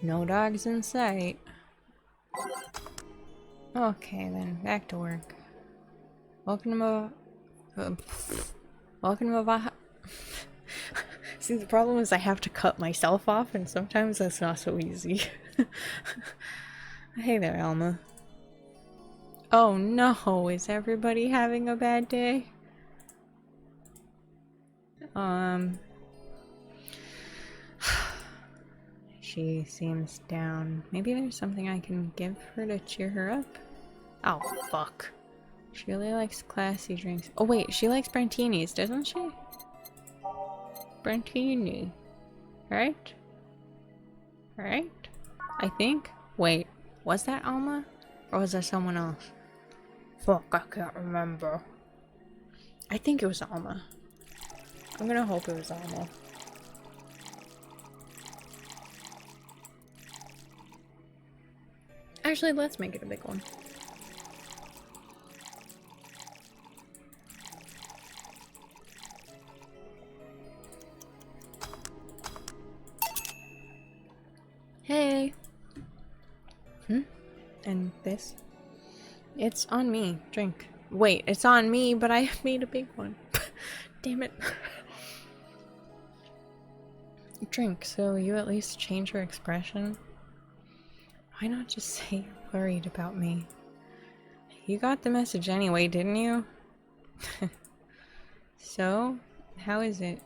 No dogs in sight. Okay then, back to work. Welcome to welcome to See, the problem is I have to cut myself off, and sometimes that's not so easy. Hey there, Alma. Oh no, is everybody having a bad day? She seems down. Maybe there's something I can give her to cheer her up? Oh, fuck. She really likes classy drinks. Oh wait, she likes Brantinis, doesn't she? Brantini. Right? Right? I think? Wait, was that Alma? Or was that someone else? Fuck, I can't remember. I think it was Alma. I'm gonna hope it was Alma. Actually, let's make it a big one. Hey! And this? It's on me. Drink. Wait, it's on me, but I made a big one. Damn it. Drink, so you at least change your expression? Why not just say you're worried about me? You got the message anyway, didn't you? So, how is it?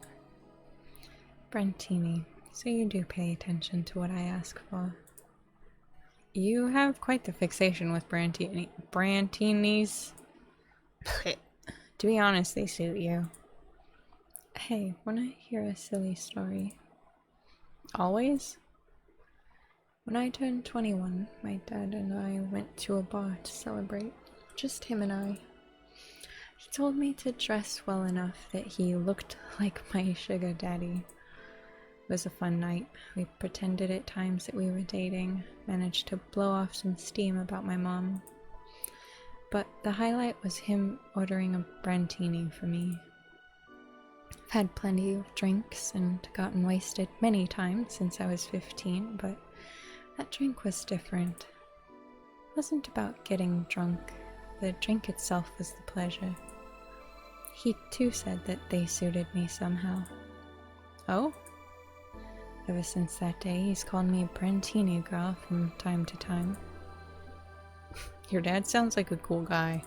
Brantini, so you do pay attention to what I ask for. You have quite the fixation with Brantinis. To be honest, they suit you. Hey, wanna hear a silly story? Always? When I turned 21, my dad and I went to a bar to celebrate. Just him and I. He told me to dress well enough that he looked like my sugar daddy. It was a fun night. We pretended at times that we were dating, managed to blow off some steam about my mom. But the highlight was him ordering a Brantini for me. I've had plenty of drinks and gotten wasted many times since I was 15, but that drink was different. It wasn't about getting drunk. The drink itself was the pleasure. He too said that they suited me somehow. Oh? Ever since that day, he's called me Brantini girl from time to time. Your dad sounds like a cool guy.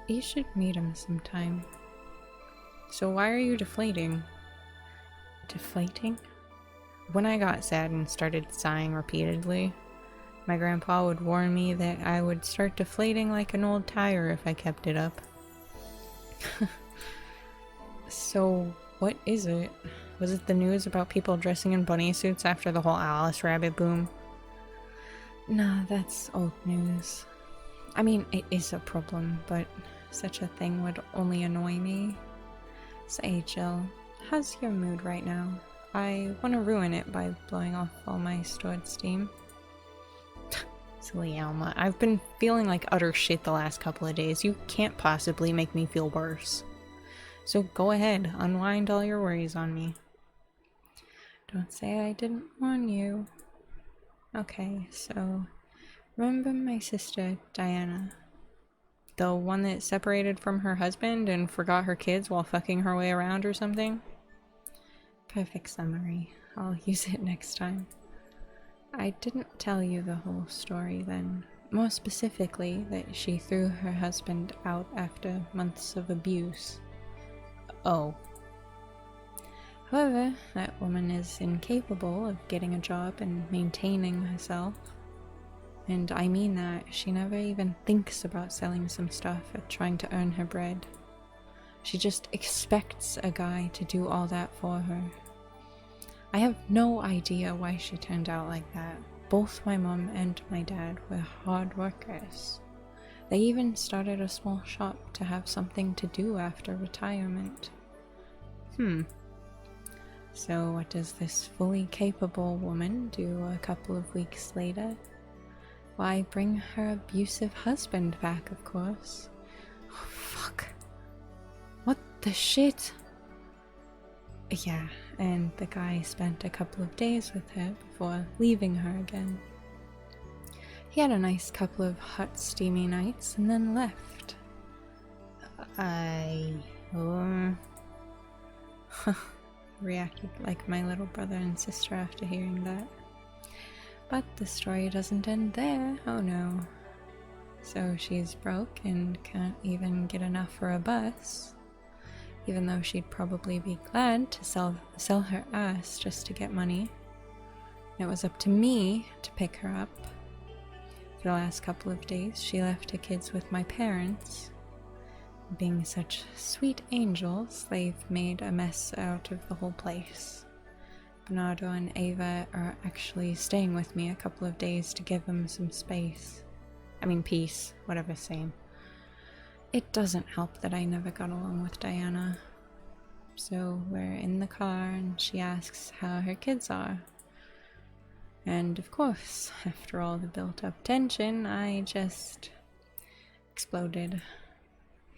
You should meet him sometime. So why are you deflating? Deflating? When I got sad and started sighing repeatedly, my grandpa would warn me that I would start deflating like an old tire if I kept it up. So, what is it? Was it the news about people dressing in bunny suits after the whole Alice Rabbit boom? Nah, that's old news. I mean, it is a problem, but such a thing would only annoy me. Say, Jill, how's your mood right now? I want to ruin it by blowing off all my stored steam. Silly Alma, I've been feeling like utter shit the last couple of days. You can't possibly make me feel worse. So go ahead, unwind all your worries on me. Don't say I didn't warn you. Okay, so remember my sister, Diana? The one that separated from her husband and forgot her kids while fucking her way around or something? Perfect summary. I'll use it next time. I didn't tell you the whole story then. More specifically, that she threw her husband out after months of abuse. Oh. However, that woman is incapable of getting a job and maintaining herself. And I mean that. She never even thinks about selling some stuff or trying to earn her bread. She just expects a guy to do all that for her. I have no idea why she turned out like that. Both my mom and my dad were hard workers. They even started a small shop to have something to do after retirement. So what does this fully capable woman do a couple of weeks later? Why, bring her abusive husband back, of course. Oh, fuck. What the shit? Yeah, and the guy spent a couple of days with her before leaving her again. He had a nice couple of hot, steamy nights and then left. I reacted like my little brother and sister after hearing that. But the story doesn't end there, oh no. So she's broke and can't even get enough for a bus, even though she'd probably be glad to sell her ass just to get money. It was up to me to pick her up. For the last couple of days, she left her kids with my parents. Being such sweet angels, they've made a mess out of the whole place. Bernardo and Ava are actually staying with me a couple of days to give them some space. I mean peace, whatever same. It doesn't help that I never got along with Diana. So we're in the car and she asks how her kids are. And of course, after all the built-up tension, I just exploded.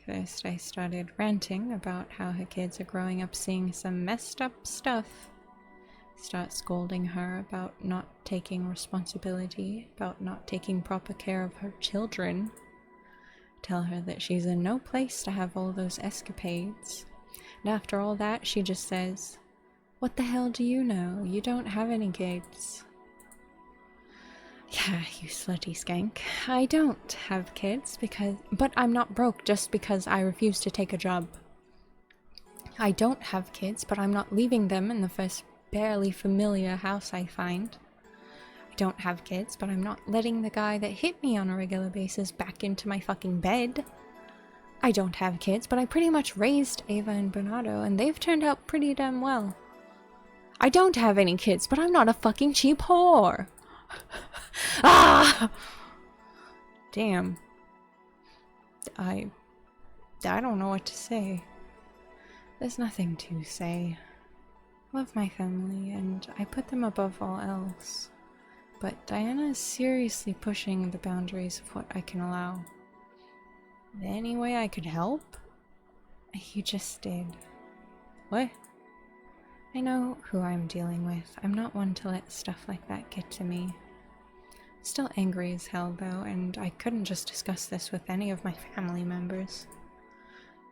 First, I started ranting about how her kids are growing up seeing some messed up stuff. Start scolding her about not taking responsibility, about not taking proper care of her children. Tell her that she's in no place to have all those escapades. And after all that, she just says, "What the hell do you know? You don't have any kids." Yeah, you slutty skank. I don't have kids but I'm not broke just because I refuse to take a job. I don't have kids, but I'm not leaving them in the first barely familiar house I find. I don't have kids, but I'm not letting the guy that hit me on a regular basis back into my fucking bed. I don't have kids, but I pretty much raised Ava and Bernardo, and they've turned out pretty damn well. I don't have any kids, but I'm not a fucking cheap whore. Ah! Damn. I don't know what to say. There's nothing to say. I love my family, and I put them above all else. But Diana is seriously pushing the boundaries of what I can allow. Any way I could help? You just did. What? I know who I'm dealing with. I'm not one to let stuff like that get to me. Still angry as hell though, and I couldn't just discuss this with any of my family members.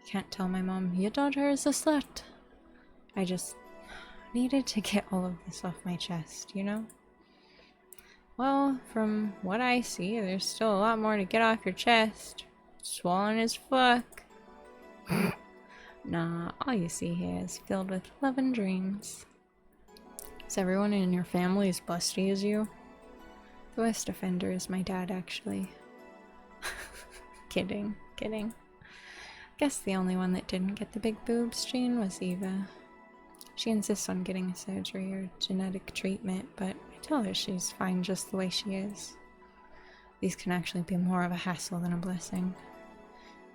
I can't tell my mom, "Your daughter is a slut." I just needed to get all of this off my chest, you know? Well, from what I see, there's still a lot more to get off your chest. Swollen as fuck. Nah, all you see here is filled with love and dreams. Is everyone in your family as busty as you? The worst offender is my dad, actually. Kidding. Guess the only one that didn't get the big boobs gene was Eva. She insists on getting a surgery or genetic treatment, but I tell her she's fine just the way she is. These can actually be more of a hassle than a blessing.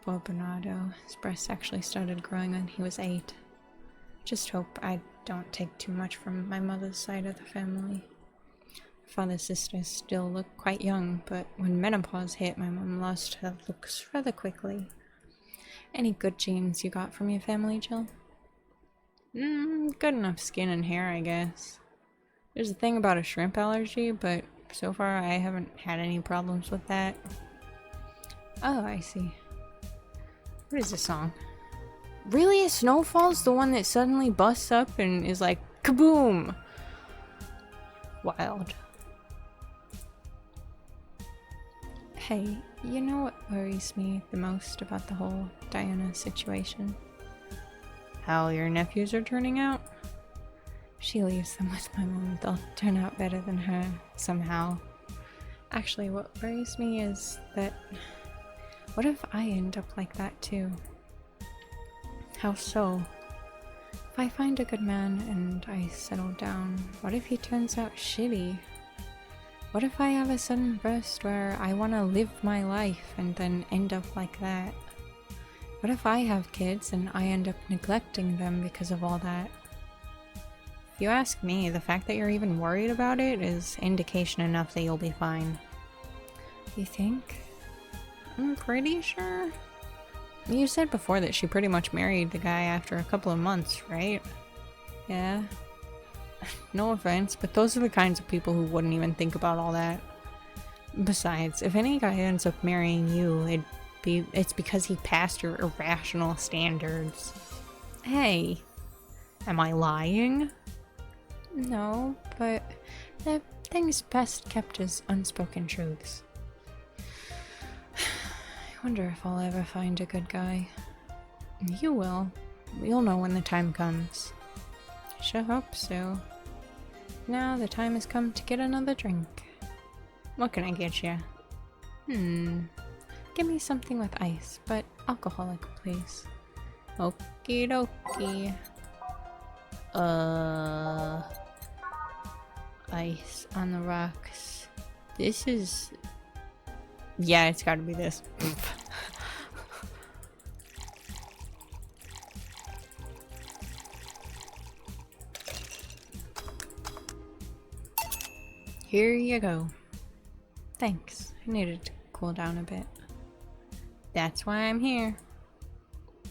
Poor Bernardo, his breasts actually started growing when he was 8. Just hope I don't take too much from my mother's side of the family. My father's sisters still look quite young, but when menopause hit, my mom lost her looks rather quickly. Any good genes you got from your family, Jill? Good enough skin and hair, I guess. There's a thing about a shrimp allergy, but so far I haven't had any problems with that. Oh, I see. What is this song? Really? Snowfall's the one that suddenly busts up and is like, kaboom! Wild. Hey, you know what worries me the most about the whole Diana situation? How your nephews are turning out? If she leaves them with my mom, they'll turn out better than her, somehow. Actually, what worries me is that what if I end up like that too? How so? If I find a good man and I settle down, what if he turns out shitty? What if I have a sudden burst where I want to live my life and then end up like that? What if I have kids and I end up neglecting them because of all that? If you ask me, the fact that you're even worried about it is indication enough that you'll be fine. You think? I'm pretty sure. You said before that she pretty much married the guy after a couple of months, right? Yeah. No offense, but those are the kinds of people who wouldn't even think about all that. Besides, if any guy ends up marrying you, it's because he passed your irrational standards. Hey, am I lying? No, but the thing's best kept as unspoken truths. I wonder if I'll ever find a good guy. You will. You'll know when the time comes. Sure hope so. Now the time has come to get another drink. What can I get you? Give me something with ice, but alcoholic, please. Okie dokie. Ice on the rocks. This is... Yeah, it's gotta be this. Here you go. Thanks. I needed to cool down a bit. That's why I'm here.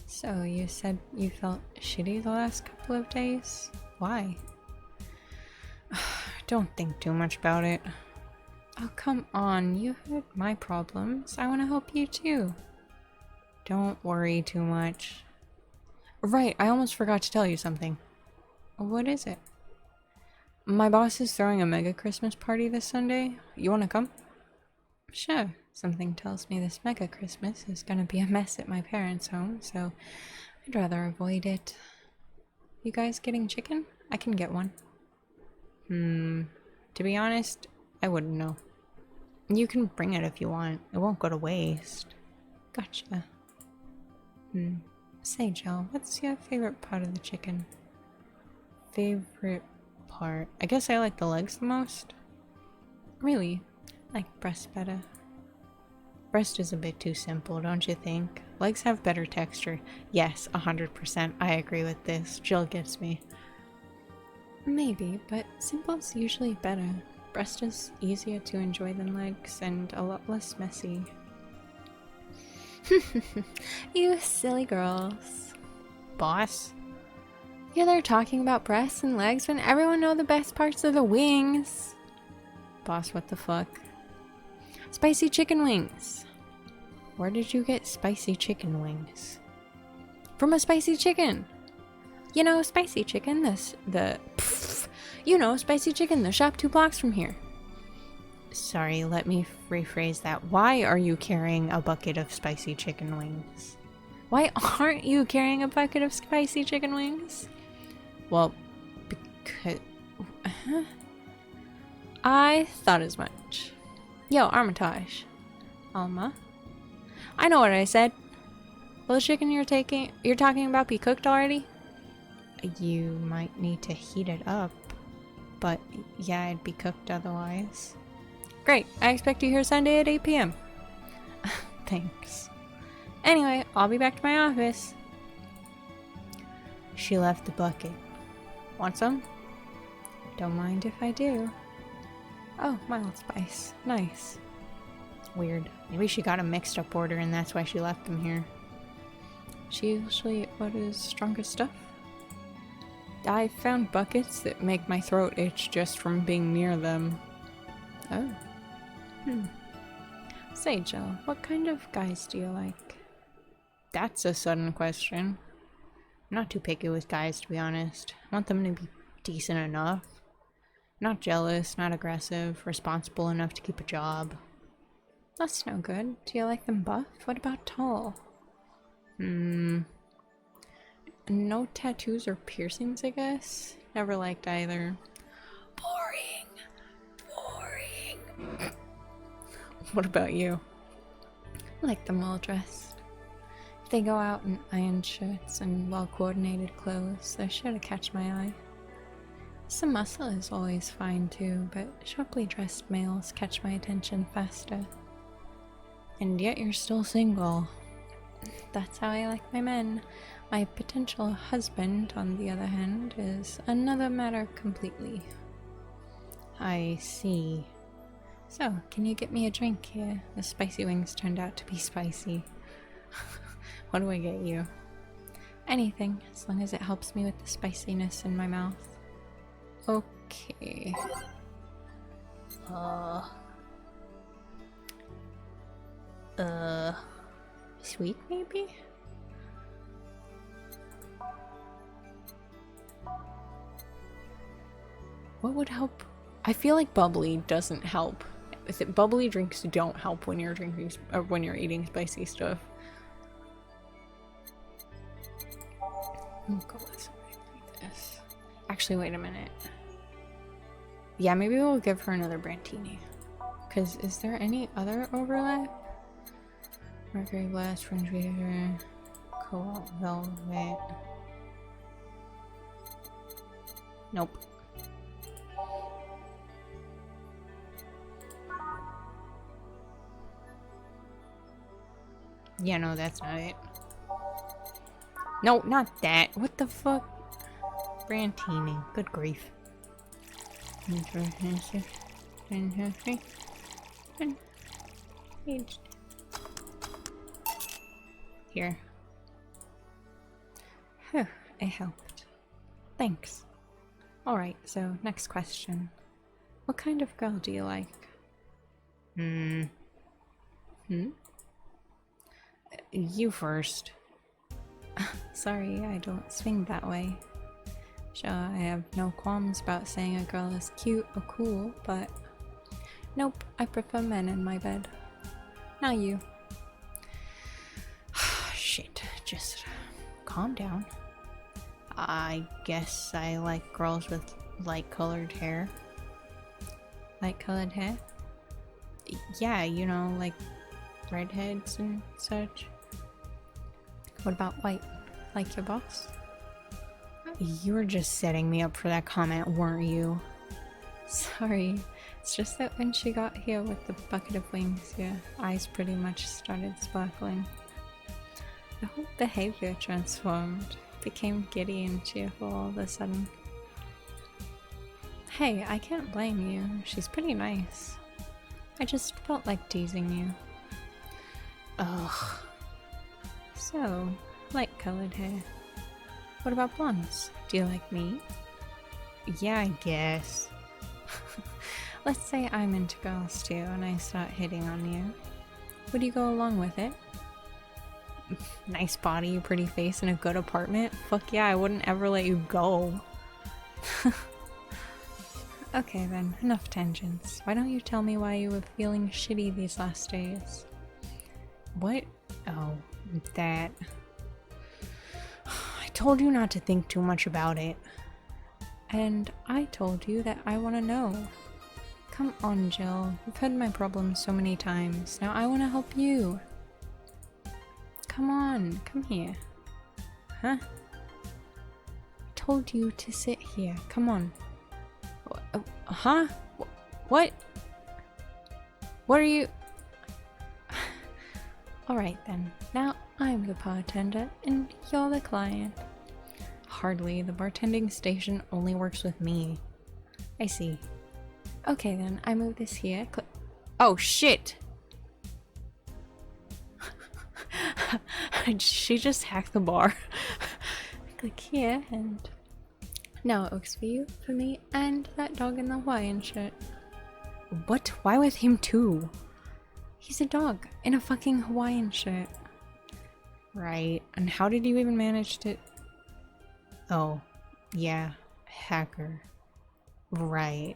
So, you said you felt shitty the last couple of days? Why? Don't think too much about it. Oh, come on. You heard my problems. I want to help you too. Don't worry too much. Right, I almost forgot to tell you something. What is it? My boss is throwing a mega Christmas party this Sunday. You want to come? Sure. Something tells me this mega Christmas is gonna be a mess at my parents' home, so I'd rather avoid it. You guys getting chicken? I can get one. To be honest, I wouldn't know. You can bring it if you want. It won't go to waste. Gotcha. Say, Jill, what's your favorite part of the chicken? Favorite part? I guess I like the legs the most. Really? I like breast better. Breast is a bit too simple, don't you think? Legs have better texture. Yes, 100%. I agree with this. Jill gets me. Maybe, but simple's usually better. Breast is easier to enjoy than legs, and a lot less messy. You silly girls. Boss? You're there talking about breasts and legs when everyone knows the best parts are the wings. Boss, what the fuck? Spicy chicken wings. Where did you get spicy chicken wings? From a spicy chicken. You know, spicy chicken, spicy chicken, the shop 2 blocks from here. Sorry, let me rephrase that. Why are you carrying a bucket of spicy chicken wings? Why aren't you carrying a bucket of spicy chicken wings? Well, because... I thought as much. Yo, Armitage. Alma? I know what I said. Will the chicken you're talking about be cooked already? You might need to heat it up. But yeah, it'd be cooked otherwise. Great, I expect you here Sunday at 8 p.m. Thanks. Anyway, I'll be back to my office. She left the bucket. Want some? Don't mind if I do. Oh, mild spice. Nice. Weird. Maybe she got a mixed up order and that's why she left them here. She usually orders stronger stuff. I found buckets that make my throat itch just from being near them. Oh. Say, Jill, what kind of guys do you like? That's a sudden question. I'm not too picky with guys, to be honest. I want them to be decent enough. Not jealous, not aggressive, responsible enough to keep a job. That's no good. Do you like them buff? What about tall? No tattoos or piercings, I guess? Never liked either. Boring! What about you? I like them well dressed. If they go out in ironed shirts and well-coordinated clothes, they're sure to catch my eye. Some muscle is always fine too, but sharply dressed males catch my attention faster. And yet you're still single. That's how I like my men. My potential husband, on the other hand, is another matter completely. I see. So, can you get me a drink here? The spicy wings turned out to be spicy. What do I get you? Anything, as long as it helps me with the spiciness in my mouth. Okay. Sweet maybe? What would help? I feel like bubbly doesn't help. Bubbly drinks don't help when you're drinking or when you're eating spicy stuff. I'll go with something like this. Actually, wait a minute. Yeah, maybe we'll give her another Brantini. Because is there any other overlap? Mercury glass, French beer, cobalt velvet. Nope. Yeah, no, that's not it. No, not that. What the fuck? Brantini. Good grief. Here. Whew, it helped. Thanks. Alright, so next question. What kind of girl do you like? You first. Sorry, I don't swing that way. Sure, I have no qualms about saying a girl is cute or cool, but nope, I prefer men in my bed. Not you. Shit, just calm down. I guess I like girls with light-colored hair. Light-colored hair? Yeah, you know, like redheads and such. What about white? Like your boss? You were just setting me up for that comment, weren't you? Sorry. It's just that when she got here with the bucket of wings, your eyes pretty much started sparkling. The whole behavior transformed. Became giddy and cheerful all of a sudden. Hey, I can't blame you. She's pretty nice. I just felt like teasing you. Ugh. So, light-colored hair. What about blondes? Do you like me? Yeah, I guess. Let's say I'm into girls too and I start hitting on you. Would you go along with it? Nice body, pretty face, and a good apartment? Fuck yeah, I wouldn't ever let you go. Okay then, enough tangents. Why don't you tell me why you were feeling shitty these last days? What? Oh, that. I told you not to think too much about it. And I told you that I want to know. Come on, Jill. You've heard my problems so many times. Now I want to help you. Come on, come here. Huh? I told you to sit here. Come on. Huh? What? What are you? Alright then. Now I'm the bartender and you're the client. Hardly. The bartending station only works with me. I see. Okay then, I move this here. Oh shit! She just hacked the bar. Click here and now it works for you, for me, and that dog in the Hawaiian shirt. What? Why with him too? He's a dog in a fucking Hawaiian shirt. Right. And how did you even manage to... Oh, yeah. Hacker. Right.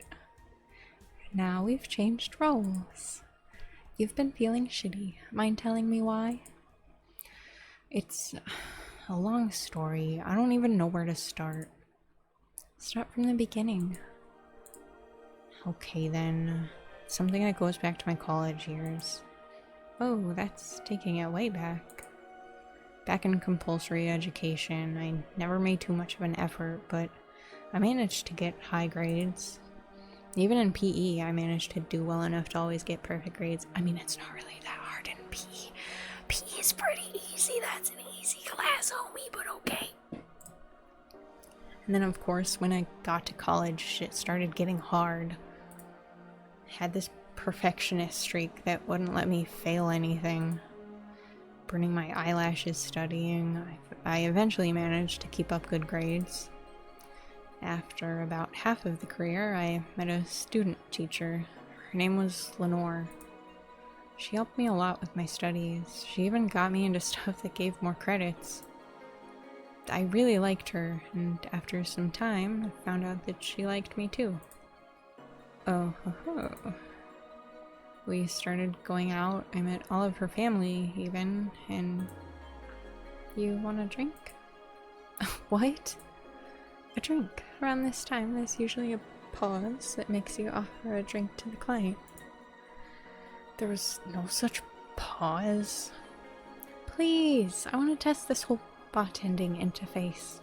Now we've changed roles. You've been feeling shitty. Mind telling me why? It's a long story. I don't even know where to start. Start from the beginning. Okay then. Something that goes back to my college years. Oh, that's taking it way back. Back in compulsory education, I never made too much of an effort, but I managed to get high grades. Even in PE, I managed to do well enough to always get perfect grades. I mean, it's not really that hard in PE. PE is pretty easy. That's an easy class, homie, but okay. And then, of course, when I got to college, shit started getting hard. Had this perfectionist streak that wouldn't let me fail anything. Burning my eyelashes studying, I eventually managed to keep up good grades. After about half of the career, I met a student teacher. Her name was Lenore. She helped me a lot with my studies. She even got me into stuff that gave more credits. I really liked her, and after some time, I found out that she liked me too. Oh, ho, ho. We started going out. I met all of her family, even, and... You want a drink? What? A drink. Around this time, there's usually a pause that makes you offer a drink to the client. There was no such pause. Please, I want to test this whole bartending interface.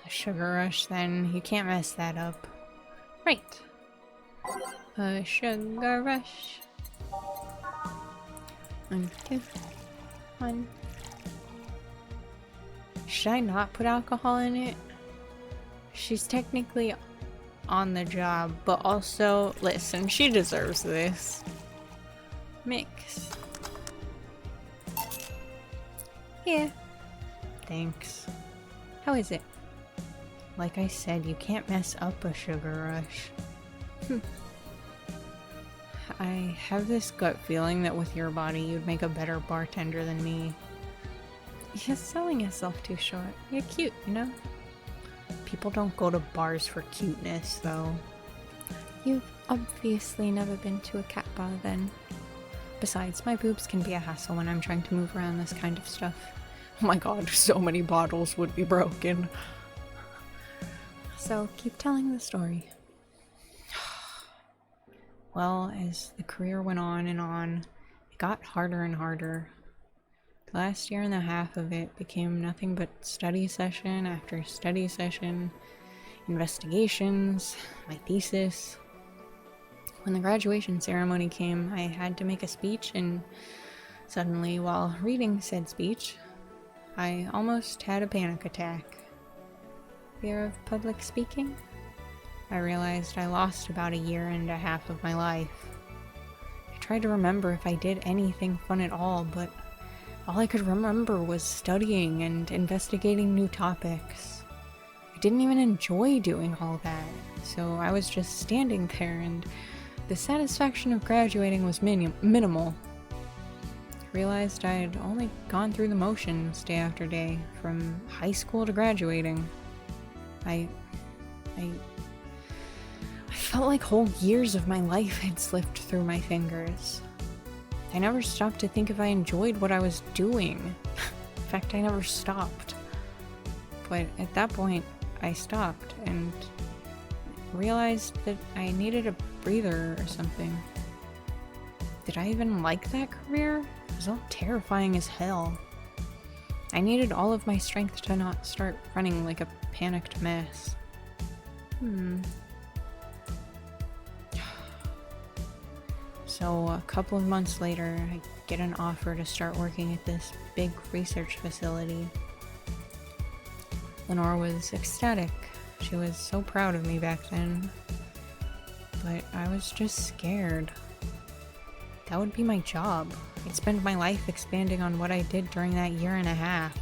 A sugar rush, then. You can't mess that up. Right. A sugar rush. 1, 2, 1. Should I not put alcohol in it? She's technically on the job, but also, listen, she deserves this. Mix. Yeah. Thanks. How is it? Like I said, you can't mess up a sugar rush. I have this gut feeling that with your body, you'd make a better bartender than me. You're selling yourself too short. You're cute, you know? People don't go to bars for cuteness, though. You've obviously never been to a cat bar, then. Besides, my boobs can be a hassle when I'm trying to move around this kind of stuff. Oh my god, so many bottles would be broken. So, keep telling the story. Well, as the career went on and on, it got harder and harder. The last year and a half of it became nothing but study session after study session, investigations, my thesis. When the graduation ceremony came, I had to make a speech, and suddenly, while reading said speech, I almost had a panic attack. Fear of public speaking? I realized I lost about a year and a half of my life. I tried to remember if I did anything fun at all, but all I could remember was studying and investigating new topics. I didn't even enjoy doing all that, so I was just standing there, and the satisfaction of graduating was minimal. I realized I'd only gone through the motions day after day, from high school to graduating. I felt like whole years of my life had slipped through my fingers. I never stopped to think if I enjoyed what I was doing. In fact, I never stopped. But at that point, I stopped and realized that I needed a breather or something. Did I even like that career? It was all terrifying as hell. I needed all of my strength to not start running like a panicked mess. So a couple of months later, I get an offer to start working at this big research facility. Lenore was ecstatic. She was so proud of me back then. But I was just scared. That would be my job. I'd spend my life expanding on what I did during that year and a half.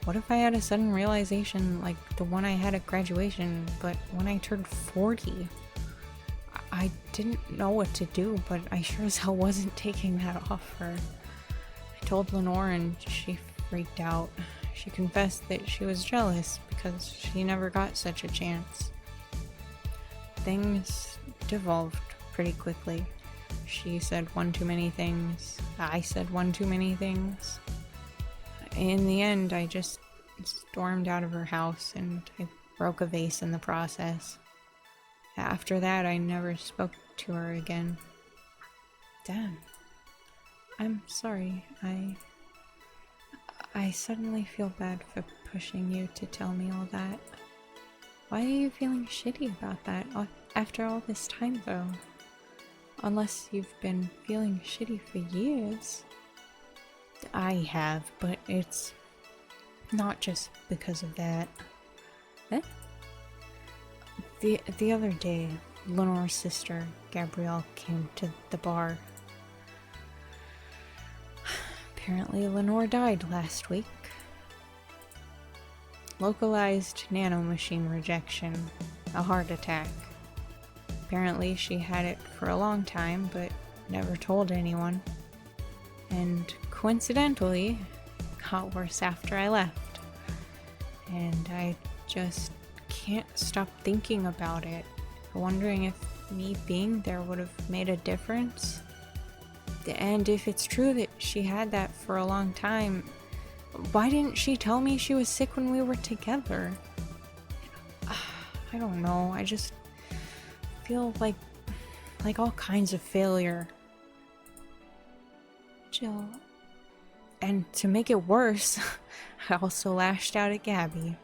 What if I had a sudden realization like the one I had at graduation, but when I turned 40? I didn't know what to do, but I sure as hell wasn't taking that offer. I told Lenore and she freaked out. She confessed that she was jealous because she never got such a chance. Things devolved pretty quickly. She said one too many things. I said one too many things. In the end, I just stormed out of her house and I broke a vase in the process. After that, I never spoke to her again. Damn. I'm sorry. I suddenly feel bad for pushing you to tell me all that. Why are you feeling shitty about that after all this time, though? Unless you've been feeling shitty for years. I have, but it's not just because of that. Eh? The other day, Lenore's sister, Gabrielle, came to the bar. Apparently, Lenore died last week. localized nanomachine rejection, a heart attack. Apparently she had it for a long time, but never told anyone. And coincidentally, got worse after I left. And I just can't stop thinking about it, wondering if me being there would have made a difference. And if it's true that she had that for a long time, why didn't she tell me she was sick when we were together? I don't know, I just feel like all kinds of failure. Jill. And to make it worse, I also lashed out at Gabby.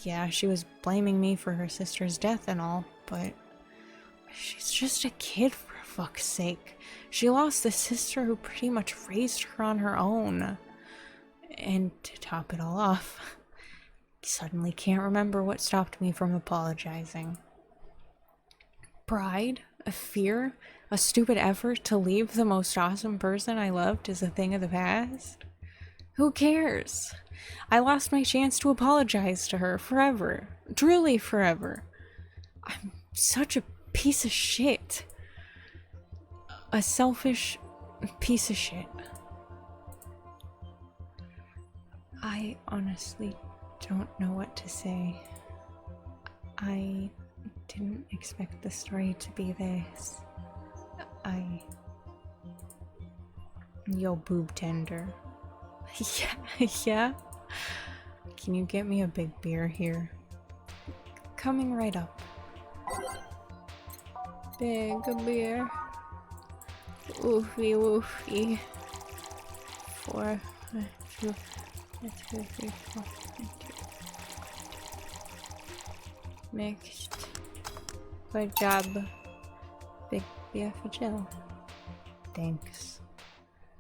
Yeah, she was blaming me for her sister's death and all, but she's just a kid, for fuck's sake. She lost a sister who pretty much raised her on her own. And to top it all off, I suddenly can't remember what stopped me from apologizing. Pride? A fear? A stupid effort to leave the most awesome person I loved is a thing of the past? Who cares? I lost my chance to apologize to her forever. Truly forever. I'm such a piece of shit. A selfish piece of shit. I honestly don't know what to say. I didn't expect the story to be this. Yo, boob tender. Yeah? Can you get me a big beer here? Coming right up. Big beer. Woofy woofy. 4, 2, 3, 4. Next. Good job. Big beer for Jill. Thanks.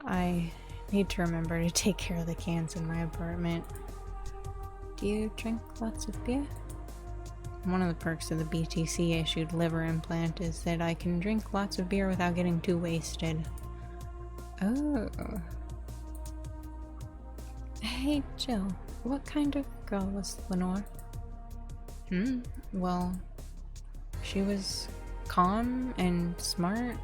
I need to remember to take care of the cans in my apartment. Do you drink lots of beer? One of the perks of the BTC issued liver implant is that I can drink lots of beer without getting too wasted. Oh. Hey Jill, what kind of girl was Lenore? Well, she was calm and smart.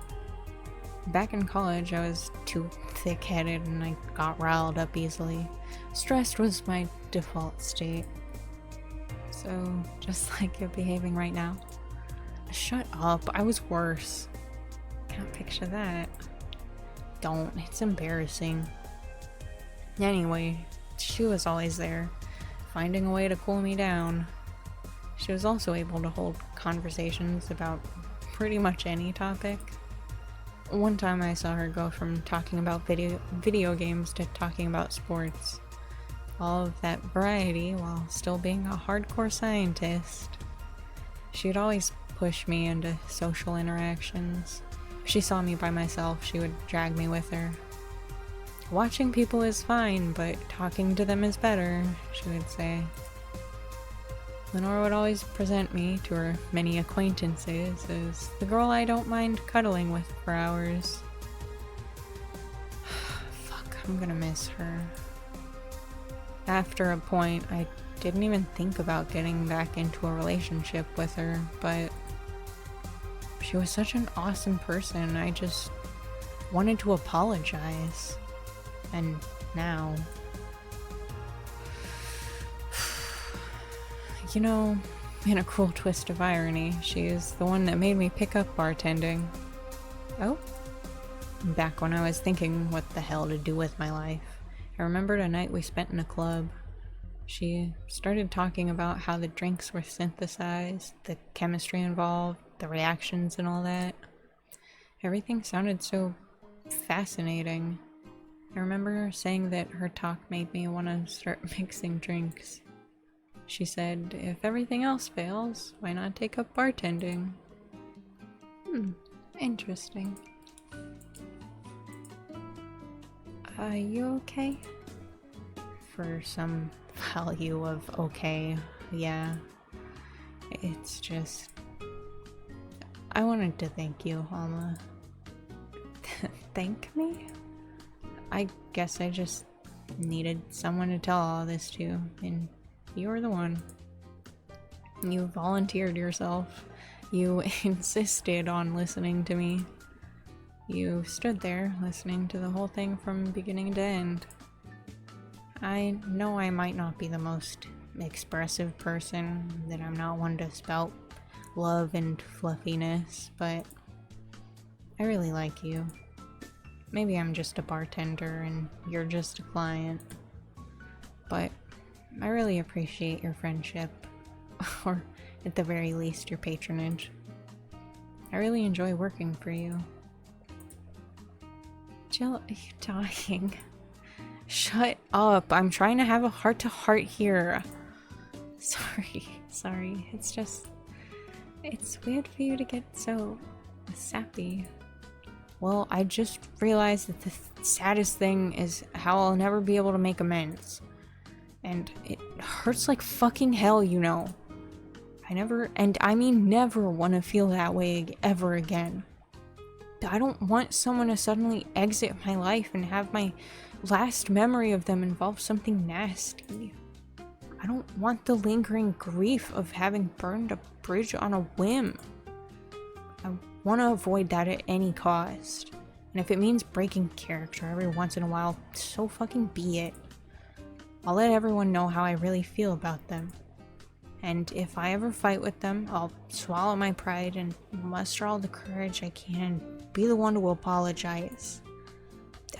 Back in college, I was too thick-headed and I got riled up easily. Stressed was my default state. So, just like you're behaving right now. Shut up, I was worse. Can't picture that. Don't, it's embarrassing. Anyway, she was always there, finding a way to cool me down. She was also able to hold conversations about pretty much any topic. One time I saw her go from talking about video games to talking about sports. All of that variety while still being a hardcore scientist. She'd always push me into social interactions. If she saw me by myself, she would drag me with her. Watching people is fine, but talking to them is better, she would say. Lenore would always present me to her many acquaintances as the girl I don't mind cuddling with for hours. Fuck, I'm gonna miss her. After a point, I didn't even think about getting back into a relationship with her, but she was such an awesome person, I just wanted to apologize. And now... You know, in a cruel twist of irony, she's the one that made me pick up bartending. Oh? Back when I was thinking what the hell to do with my life, I remembered a night we spent in a club. She started talking about how the drinks were synthesized, the chemistry involved, the reactions and all that. Everything sounded so fascinating. I remember her saying that her talk made me want to start mixing drinks. She said, if everything else fails, why not take up bartending? Interesting. Are you okay? For some value of okay, yeah. It's just... I wanted to thank you, Alma. Thank me? I guess I just needed someone to tell all this to, and you're the one. You volunteered yourself. You insisted on listening to me. You stood there listening to the whole thing from beginning to end. I know I might not be the most expressive person, that I'm not one to spout love and fluffiness, but I really like you. Maybe I'm just a bartender and you're just a client, but I really appreciate your friendship, or at the very least your patronage. I really enjoy working for you. Jill, are you dying? Shut up, I'm trying to have a heart-to-heart here. Sorry, it's weird for you to get so sappy. Well, I just realized that the saddest thing is how I'll never be able to make amends. And it hurts like fucking hell, you know. I never want to feel that way ever again. I don't want someone to suddenly exit my life and have my last memory of them involve something nasty. I don't want the lingering grief of having burned a bridge on a whim. I want to avoid that at any cost. And if it means breaking character every once in a while, so fucking be it. I'll let everyone know how I really feel about them. And if I ever fight with them, I'll swallow my pride and muster all the courage I can and be the one to apologize.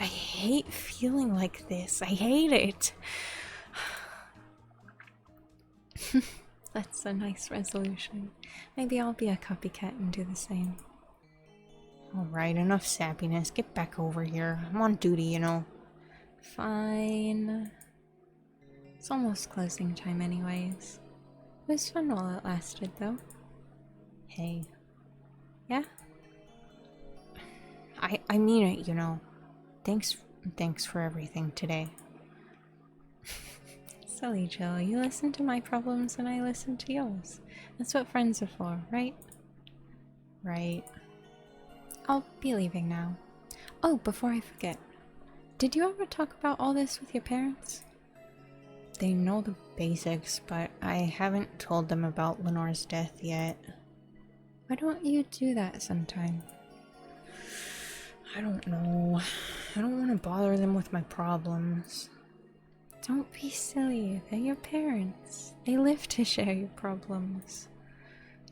I hate feeling like this. I hate it. That's a nice resolution. Maybe I'll be a copycat and do the same. Alright, enough sappiness. Get back over here. I'm on duty, you know. Fine. It's almost closing time anyways. It was fun while it lasted, though. Hey. Yeah? I mean it, you know. Thanks for everything today. Silly Jill, you listen to my problems and I listen to yours. That's what friends are for, right? Right. I'll be leaving now. Oh, before I forget. Did you ever talk about all this with your parents? They know the basics, but I haven't told them about Lenore's death yet. Why don't you do that sometime? I don't know. I don't want to bother them with my problems. Don't be silly. They're your parents. They live to share your problems.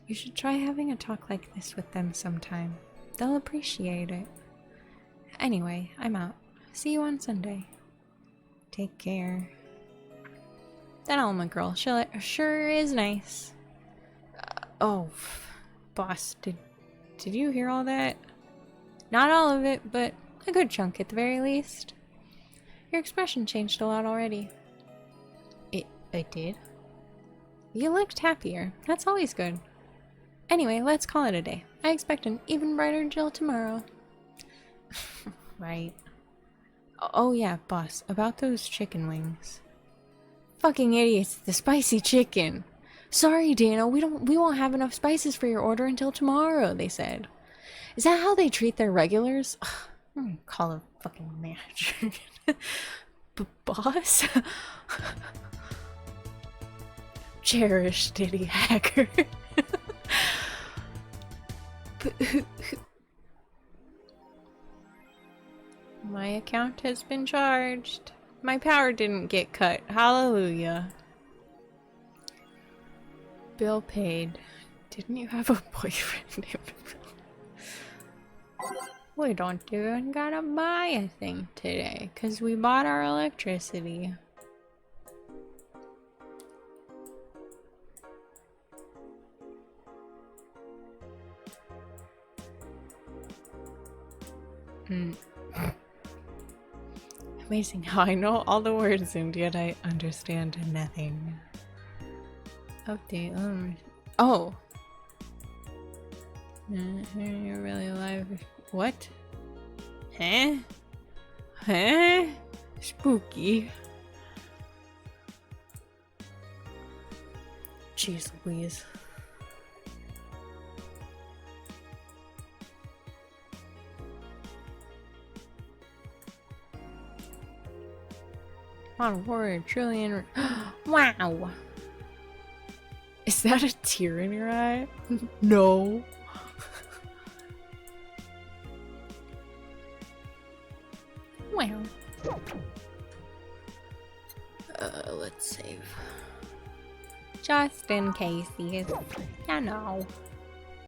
You should try having a talk like this with them sometime. They'll appreciate it. Anyway, I'm out. See you on Sunday. Take care. That Alma girl, she sure is nice. Oh, boss, did you hear all that? Not all of it, but a good chunk at the very least. Your expression changed a lot already. It did? You looked happier. That's always good. Anyway, let's call it a day. I expect an even brighter Jill tomorrow. Right. Oh yeah, boss, about those chicken wings. Fucking idiots, the spicy chicken. Sorry, Dana, we won't have enough spices for your order until tomorrow, they said. Is that how they treat their regulars? Ugh, I'm gonna call a fucking manager. Boss? Cherish Diddy Hacker. My account has been charged. My power didn't get cut. Hallelujah. Bill paid. Didn't you have a boyfriend named Bill? We don't even gotta buy a thing today, cause we bought our electricity. Amazing how I know all the words and yet I understand nothing. Update. Oh. You're really alive. What? Huh? Huh? Spooky. Jeez Louise. On word, trillion. Wow. that a tear in your eye? No. Well. Let's save. Just in case, you know.